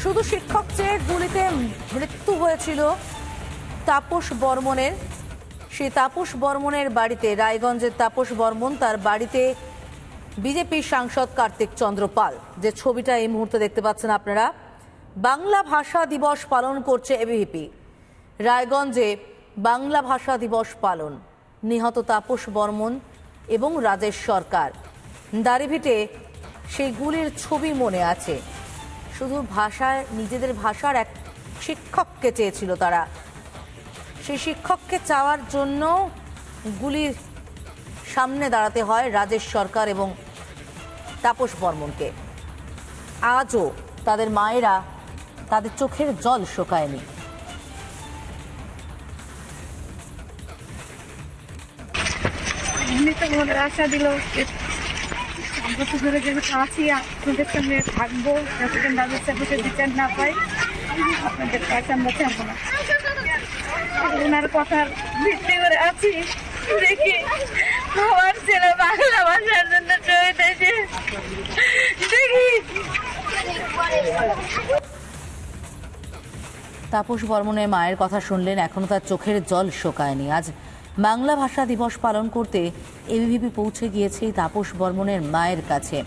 শুধু শিক্ষক চেয়ে গুলিতে মৃত্যু হয়েছিল তাপস বর্মনের। সেই তাপস বর্মনের বাড়িতে, রায়গঞ্জের তাপস বর্মন, তার বাড়িতে বিজেপি সাংসদ কার্তিক চন্দ্র পাল, যে ছবিটা এই মুহূর্তে দেখতে পাচ্ছেন আপনারা। বাংলা ভাষা দিবস পালন করছে এবিভিপি। রায়গঞ্জে বাংলা ভাষা দিবস পালন, নিহত তাপস বর্মন এবং রাজেশ সরকার। দাড়িভিটে সেই গুলির ছবি মনে আছে। শুধু ভাষায়, নিজেদের ভাষার এক শিক্ষককে চেয়েছিল তারা। সেই শিক্ষককে চাওয়ার জন্য গুলির সামনে দাঁড়াতে হয় রাজেশ সরকার এবং তাপস বর্মনকে। আজও তাদের মায়েরা তাদের চোখের জল শোকায়নি। আশা দিল ধরে যেহেতু আছি আপনাদের সঙ্গে থাকবো, যতদিন রাজেশ সাহেবের বিচার না পাই আপনাদের কাছে আমরা থাকবো না। ওনার কথার ভিত্তি করে আছি, দেখি আমার ছেলে বাংলা ভাষার জন্য শহীদ হয়েছে। দেখি তাপস বর্মনের মায়ের কথা শুনলেন, এখনো তার চোখের জল শোকায়নি। আজ বাংলা ভাষা দিবস পালন করতে এবিভিপি পৌঁছে গিয়েছে তাপস বর্মনের মায়ের কাছে।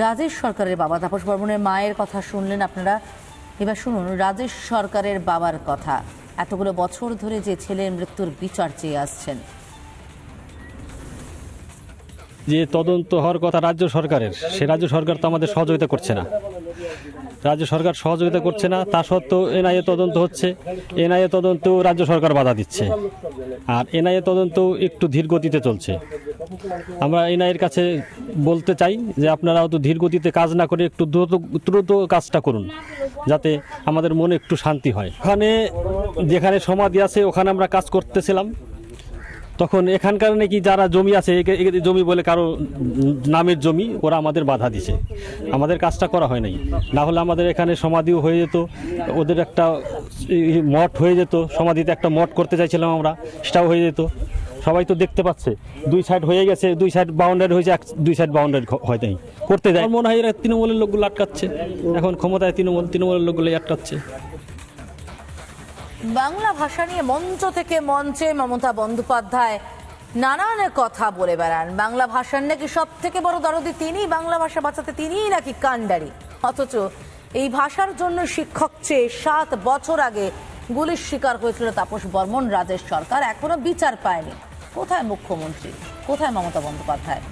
রাজেশ সরকারের বাবা, তাপস বর্মনের মায়ের কথা শুনলেন আপনারা। এবার শুনুন রাজেশ সরকারের বাবার কথা। এতগুলো বছর ধরে যে ছেলের মৃত্যুর বিচার চেয়ে আসছেন। যে তদন্ত হওয়ার কথা রাজ্য সরকারের, সে রাজ্য সরকার তো আমাদের সহযোগিতা করছে না। রাজ্য সরকার সহযোগিতা করছে না, তা সত্ত্বেও এনআইএ তদন্ত হচ্ছে। এনআইএ তদন্তেও রাজ্য সরকার বাধা দিচ্ছে, আর এনআইএ তদন্ত একটু ধীর গতিতে চলছে। আমরা এনআইএর কাছে বলতে চাই যে আপনারা অত ধীর গতিতে কাজ না করে একটু দ্রুত কাজটা করুন, যাতে আমাদের মনে একটু শান্তি হয়। ওখানে যেখানে সমাধি আছে ওখানে আমরা কাজ করতেছিলাম, তখন এখানকার নাকি যারা জমি আছে, জমি বলে কারো নামের জমি, ওরা আমাদের বাধা দিছে, আমাদের কাজটা করা হয় নাই। না হলে আমাদের এখানে সমাধিও হয়ে যেত, ওদের একটা মঠ হয়ে যেত, সমাধিতে একটা মঠ করতে চাইছিলাম আমরা, সেটাও হয়ে যেত। সবাই তো দেখতে পাচ্ছে দুই সাইড হয়ে গেছে, দুই সাইড বাউন্ডারি হয়েছে, দুই সাইড বাউন্ডারি হয় নাই, করতে দেয়। মনে হয় এরা তৃণমূলের লোকগুলো আটকাচ্ছে, এখন ক্ষমতায় তৃণমূলের লোকগুলো আটকাচ্ছে। বাংলা ভাষা নিয়ে মঞ্চ থেকে মঞ্চে মমতা বন্দ্যোপাধ্যায় নানান কথা বলে বেড়ান। বাংলা ভাষার নাকি সব থেকে বড় দরদি তিনি, বাংলা ভাষা বাঁচাতে তিনিই নাকি কাণ্ডারি। অথচ এই ভাষার জন্য শিক্ষক চেয়ে 7 বছর আগে গুলির শিকার হয়েছিল তাপস বর্মন, রাজেশ সরকার এখনো বিচার পায়নি। কোথায় মুখ্যমন্ত্রী, কোথায় মমতা বন্দ্যোপাধ্যায়?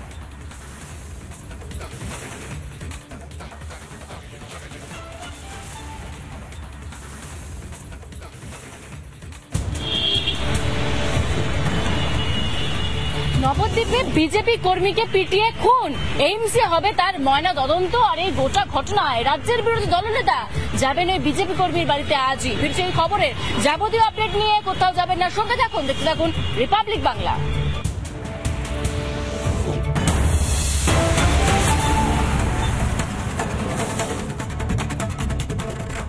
নবদ্বীপে বিজেপি কর্মীকে পিটিয়ে খুন, এইমসে হবে তার ময়না তদন্ত। আর এই গোটা ঘটনায় রাজ্যের বিরোধী দলনেতা যাবেন ওই বিজেপি কর্মীর বাড়িতে আজই। ফিরছে এই খবরের যাবতীয় আপডেট নিয়ে, কোথাও যাবেন না, সঙ্গে থাকুন, দেখতে থাকুন রিপাবলিক বাংলা।